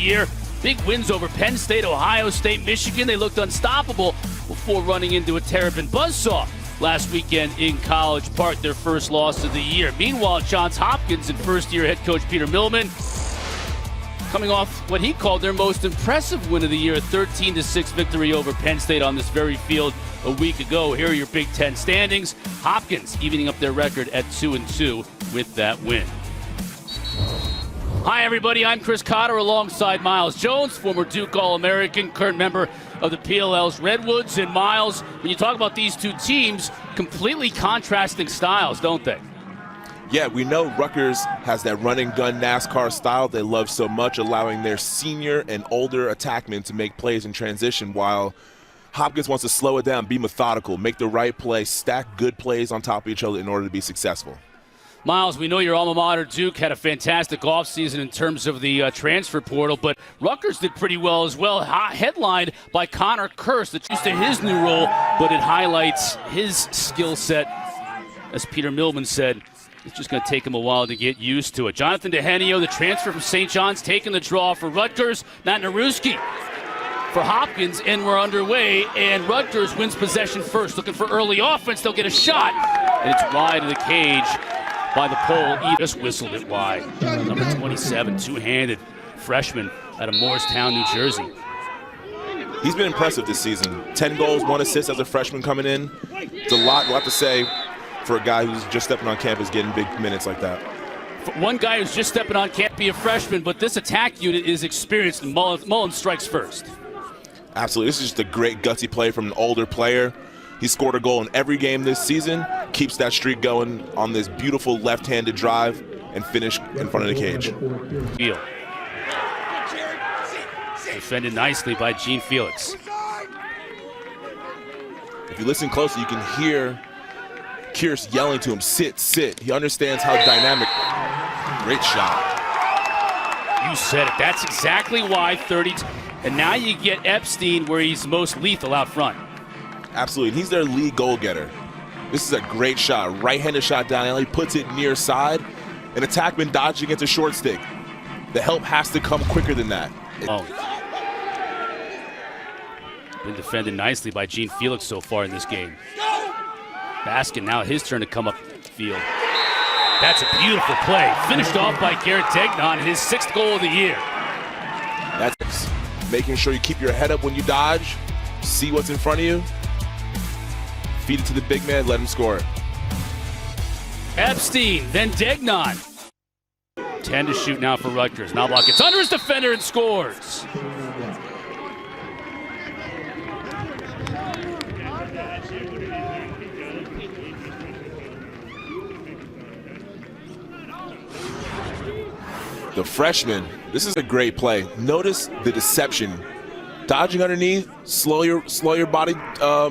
year. Big wins over Penn State, Ohio State, Michigan. They looked unstoppable before running into a Terrapin buzzsaw last weekend in College Park, their first loss of the year. Meanwhile, Johns Hopkins and first-year head coach Peter Millman coming off what he called their most impressive win of the year, a 13-6 victory over Penn State on this very field a week ago. Here are your Big Ten standings. Hopkins evening up their record at 2-2 with that win. Hi, everybody. I'm Chris Cotter alongside Miles Jones, former Duke All-American, current member of the PLL's Redwoods. And Miles, when you talk about these two teams, completely contrasting styles, don't they? Yeah, we know Rutgers has that run-and-gun NASCAR style they love so much, allowing their senior and older attackmen to make plays in transition, while Hopkins wants to slow it down, be methodical, make the right play, stack good plays on top of each other in order to be successful. Miles, we know your alma mater, Duke, had a fantastic offseason in terms of the transfer portal, but Rutgers did pretty well as well, headlined by Connor Kirst. That's used to his new role, but it highlights his skill set. As Peter Millman said, it's just going to take him a while to get used to it. Jonathan DeHenio, the transfer from St. John's, taking the draw for Rutgers. Matt Naruski for Hopkins, and we're underway, and Rutgers wins possession first. Looking for early offense, they'll get a shot, and it's wide of the cage by the pole. He just whistled it wide. Number 27, two-handed freshman out of Morristown, New Jersey. He's been impressive this season. 10 goals, 1 assist as a freshman coming in. It's a lot to say for a guy who's just stepping on campus getting big minutes like that. For one guy who's just stepping on can't be a freshman, but this attack unit is experienced, and Mullen strikes first. Absolutely. This is just a great gutsy play from an older player. He scored a goal in every game this season, keeps that streak going on this beautiful left-handed drive, and finish in front of the cage. Field. Defended nicely by Gene Felix. If you listen closely, you can hear Kirst yelling to him, sit, sit. He understands how dynamic. Great shot. You said it. That's exactly why 30. And now you get Epstein where he's most lethal out front. Absolutely. He's their lead goal getter. This is a great shot. Right-handed shot down alley, puts it near side. An attackman dodging against a short stick. The help has to come quicker than that. Been defended nicely by Gene Felix so far in this game. Baskin now his turn to come up field. That's a beautiful play. Finished off by Garrett Degnan, his 6th goal of the year. That's making sure you keep your head up when you dodge, see what's in front of you, feed it to the big man, let him score it. Epstein, then Degnan. 10 to shoot now for Rutgers. Knobloch gets under his defender and scores. The freshman, this is a great play. Notice the deception. Dodging underneath, slow your body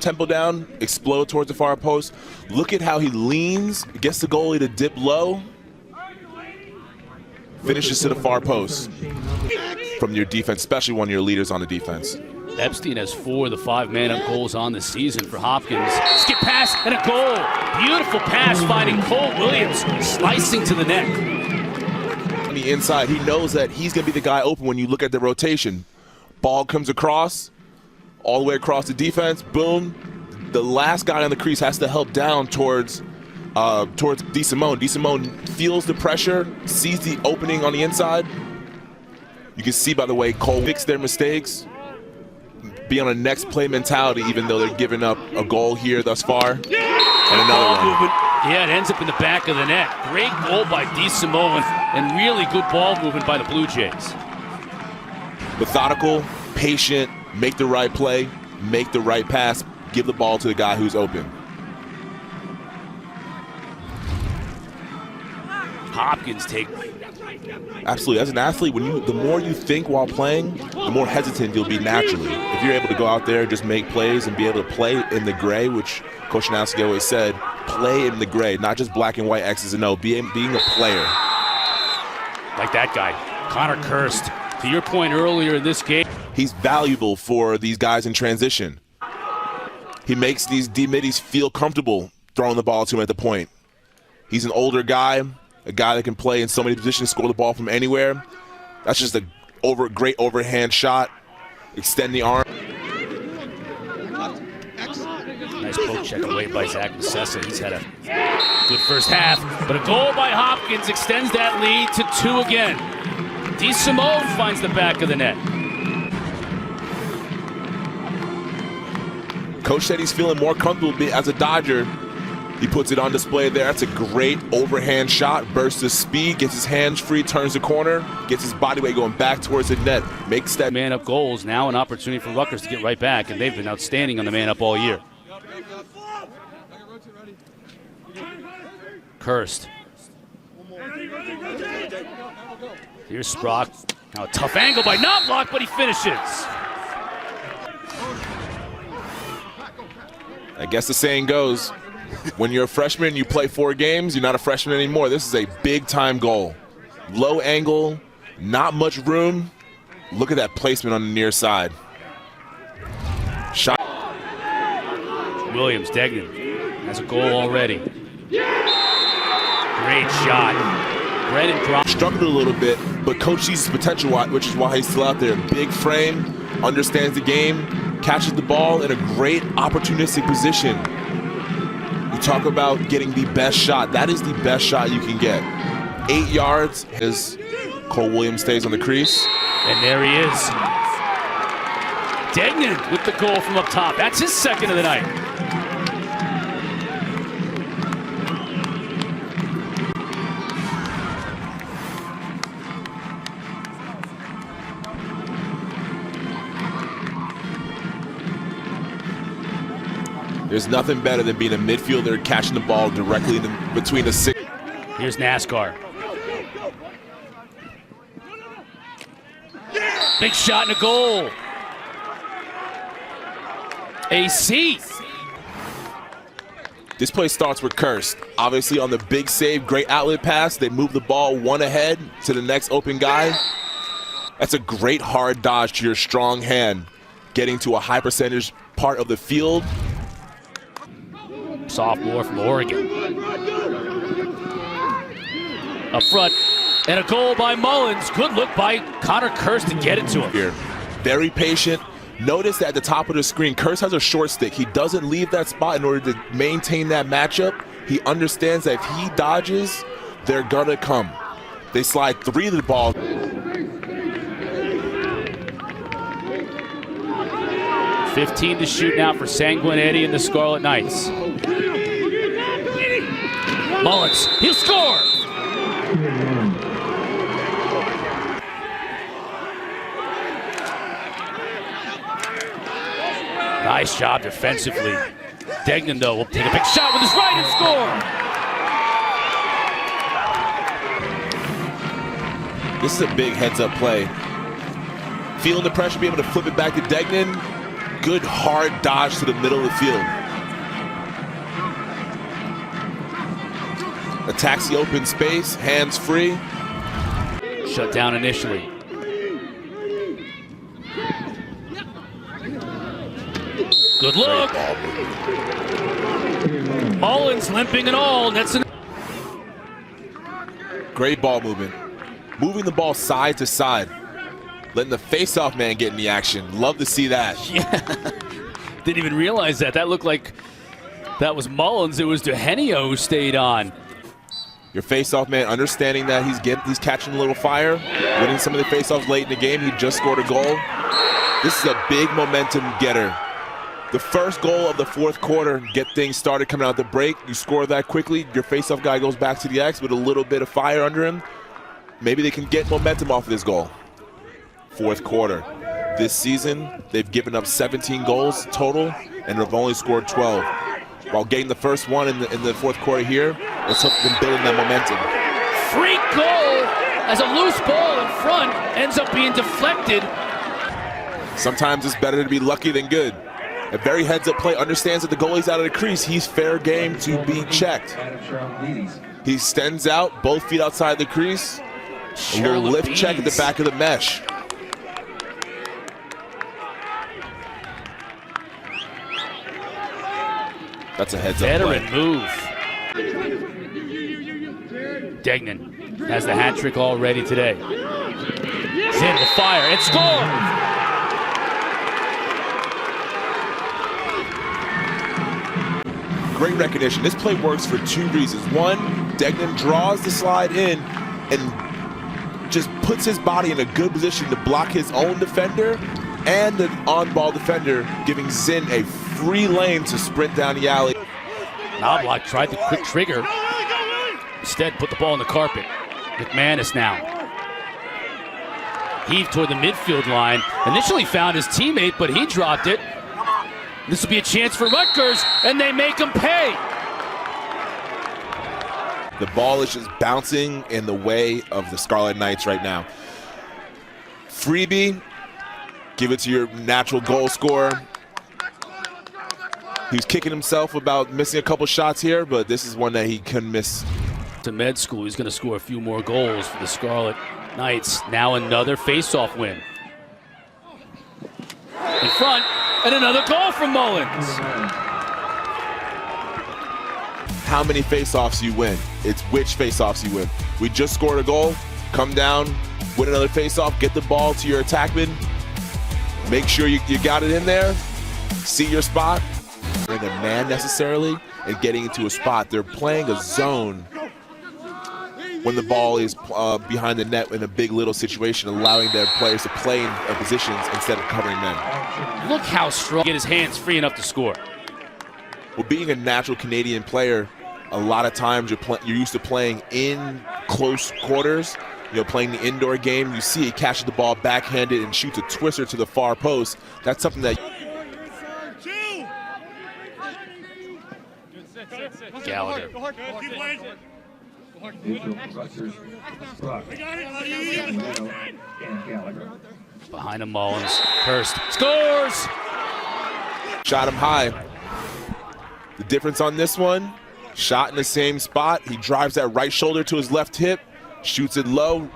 tempo down, explode towards the far post. Look at how he leans, gets the goalie to dip low, finishes to the far post from your defense, especially one of your leaders on the defense. Epstein has 4 of the 5 man-up goals on the season for Hopkins. Skip pass and a goal. Beautiful pass finding Cole Williams, slicing to the net. On the inside, he knows that he's going to be the guy open when you look at the rotation. Ball comes across, all the way across the defense, boom. The last guy on the crease has to help down towards DeSimone. DeSimone feels the pressure, sees the opening on the inside. You can see, by the way, Cole fix their mistakes, be on a next play mentality, even though they're giving up a goal here thus far. And another one. Yeah, it ends up in the back of the net. Great goal by DeSimone, and really good ball movement by the Blue Jays. Methodical, patient, make the right play, make the right pass, give the ball to the guy who's open. Hopkins take. Absolutely. As an athlete, the more you think while playing, the more hesitant you'll be naturally. If you're able to go out there and just make plays and be able to play in the gray, which Coach Nowski always said, play in the gray, not just black and white X's and O, being a player. Like that guy, Connor Kirst. To your point earlier in this game, he's valuable for these guys in transition. He makes these D-middies feel comfortable throwing the ball to him at the point. He's an older guy, a guy that can play in so many positions, score the ball from anywhere. That's just a Great overhand shot. Extend the arm. Nice poke check away by Zach Massessa. He's had a good first half, but a goal by Hopkins extends that lead to 2 again. DeSimone finds the back of the net. Coach said he's feeling more comfortable as a Dodger. He puts it on display there. That's a great overhand shot. Bursts of speed, gets his hands free, turns the corner, gets his body weight going back towards the net. Makes that man-up goals. Now an opportunity for Rutgers to get right back, and they've been outstanding on the man-up all year. Kirst. Here's Sprock. Now a tough angle by Knobloch, but he finishes. I guess the saying goes, when you're a freshman, you play 4 games, you're not a freshman anymore. This is a big-time goal. Low angle, not much room. Look at that placement on the near side. Shot. Williams, Degnan has a goal already. Great shot. Brennan dropped. Struggled a little bit, but coach sees his potential, which is why he's still out there. Big frame, understands the game, catches the ball in a great opportunistic position. You talk about getting the best shot. That is the best shot you can get. 8 yards as Cole Williams stays on the crease. And there he is. Degnan with the goal from up top. That's his second of the night. There's nothing better than being a midfielder catching the ball directly in between the 6. Here's NASCAR. Big shot and a goal. AC. This play starts with Kirst. Obviously on the big save, great outlet pass. They move the ball 1 ahead to the next open guy. That's a great hard dodge to your strong hand, getting to a high percentage part of the field. Sophomore from Oregon. Up front, and a goal by Mullins. Good look by Connor Kirst to get it to him. Here, very patient. Notice that at the top of the screen, Kirst has a short stick. He doesn't leave that spot in order to maintain that matchup. He understands that if he dodges, they're gonna come. They slide 3 to the ball. $15 to shoot now for Sanguinetti and the Scarlet Knights. Mullins, he'll score! Nice job defensively. Degnan, though, will take a big shot with his right and score! This is a big heads-up play. Feeling the pressure, be able to flip it back to Degnan. Good hard dodge to the middle of the field. Attacks the open space, hands free. Shut down initially. Good look. Mullins limping and all. That's an great ball movement. Moving the ball side to side. Letting the face-off man get in the action. Love to see that. Yeah. Didn't even realize that. That looked like that was Mullins. It was DeHenio who stayed on. Your face-off man understanding that he's catching a little fire, winning some of the face-offs late in the game. He just scored a goal. This is a big momentum getter. The first goal of the 4th quarter, get things started coming out the break. You score that quickly, your face-off guy goes back to the X with a little bit of fire under him. Maybe they can get momentum off of this goal. 4th quarter. This season, they've given up 17 goals total and have only scored 12. While getting the first one in the 4th quarter here, let's hope them building that momentum. Freak goal as a loose ball in front ends up being deflected. Sometimes it's better to be lucky than good. A very heads-up play, understands that the goalie's out of the crease. He's fair game to be checked. He extends out, both feet outside the crease. A little lift check at the back of the mesh. That's a heads-up play. Veteran move. Degnan has the hat trick already today. Zinn will fire and score! Great recognition. This play works for two reasons. One, Degnan draws the slide in and just puts his body in a good position to block his own defender and the on-ball defender, giving Zinn a free lane to sprint down the alley. Knobloch tried the quick trigger. Instead, put the ball on the carpet. McManus now. Heaved toward the midfield line. Initially found his teammate, but he dropped it. This will be a chance for Rutgers, and they make him pay. The ball is just bouncing in the way of the Scarlet Knights right now. Freebie, give it to your natural goal scorer. He's kicking himself about missing a couple shots here, but this is one that he couldn't miss. To med school, he's going to score a few more goals for the Scarlet Knights. Now another face-off win. In front, and another goal from Mullins. How many face-offs you win? It's which face-offs you win. We just scored a goal, come down, win another face-off, get the ball to your attackman, make sure you got it in there, see your spot. Bring a man necessarily and getting into a spot. They're playing a zone when the ball is behind the net in a big little situation, allowing their players to play in positions instead of covering men. Look how strong. Get his hands free enough to score. Well, being a natural Canadian player, a lot of times you're used to playing in close quarters, playing the indoor game. You see he catches the ball backhanded and shoots a twister to the far post. That's something that Gallagher. Behind him, Mullins. Hurst scores! Shot him high. The difference on this one, shot in the same spot. He drives that right shoulder to his left hip, shoots it low.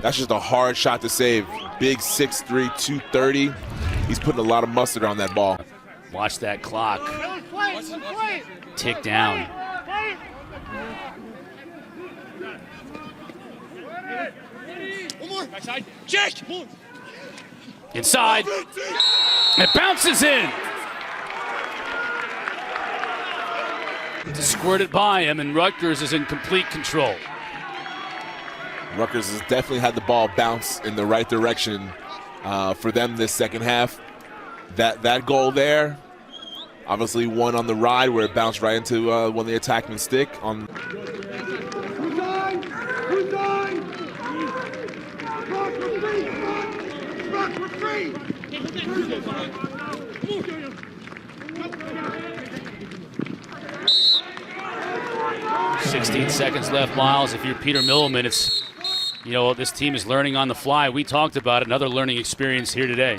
That's just a hard shot to save. Big 6'3", 230. He's putting a lot of mustard on that ball. Watch that clock tick down. Check. Inside. It bounces in. It's squirted by him, and Rutgers is in complete control. Rutgers has definitely had the ball bounce in the right direction for them this second half. That goal there, obviously one on the ride where it bounced right into one of the attackman's stick. "16 seconds left, Miles. If you're Peter Milliman, it's, this team is learning on the fly. We talked about it, another learning experience here today."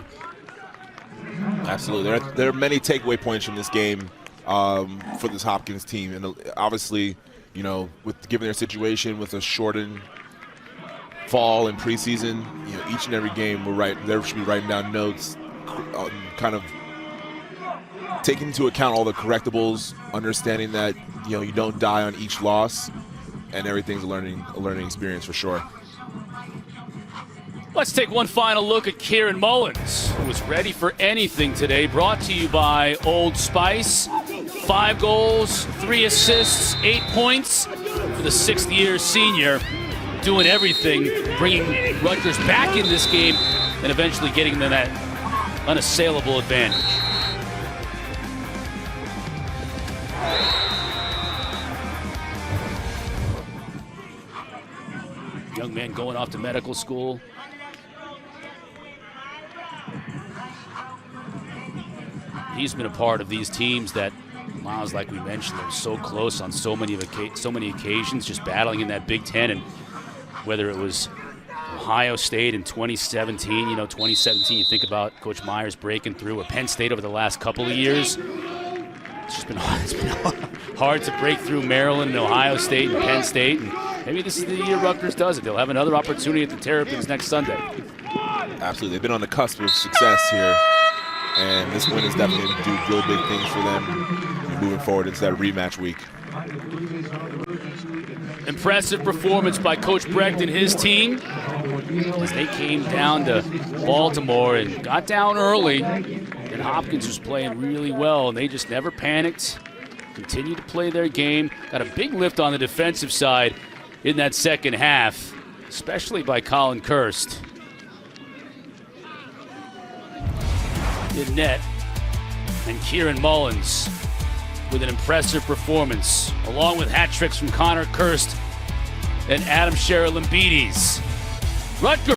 Absolutely. There are many takeaway points from this game for this Hopkins team. And obviously, with given their situation with a shortened fall and preseason, each and every game they should be writing down notes, kind of taking into account all the correctables, understanding that you don't die on each loss, and everything's a learning experience for sure. Let's take one final look at Kieran Mullins, who was ready for anything today. Brought to you by Old Spice. 5 goals, 3 assists, 8 points for the 6th-year senior. Doing everything, bringing Rutgers back in this game, and eventually getting them that unassailable advantage. Young man going off to medical school. He's been a part of these teams that, Miles, like we mentioned, they're so close on so many occasions, just battling in that Big Ten. And whether it was Ohio State in 2017, 2017, you think about Coach Myers breaking through, or Penn State over the last couple of years. It's been hard to break through Maryland and Ohio State and Penn State. And maybe this is the year Rutgers does it. They'll have another opportunity at the Terrapins next Sunday. Absolutely. They've been on the cusp of success here. And this win is definitely going to do real big things for them moving forward into that rematch week. Impressive performance by Coach Brecht and his team. as they came down to Baltimore and got down early. And Hopkins was playing really well, and they just never panicked. Continued to play their game. Got a big lift on the defensive side in that second half, especially by Colin Kirst. In net, and Kieran Mullins with an impressive performance, along with hat tricks from Connor Kirst and Adam Sherilambides. Rutgers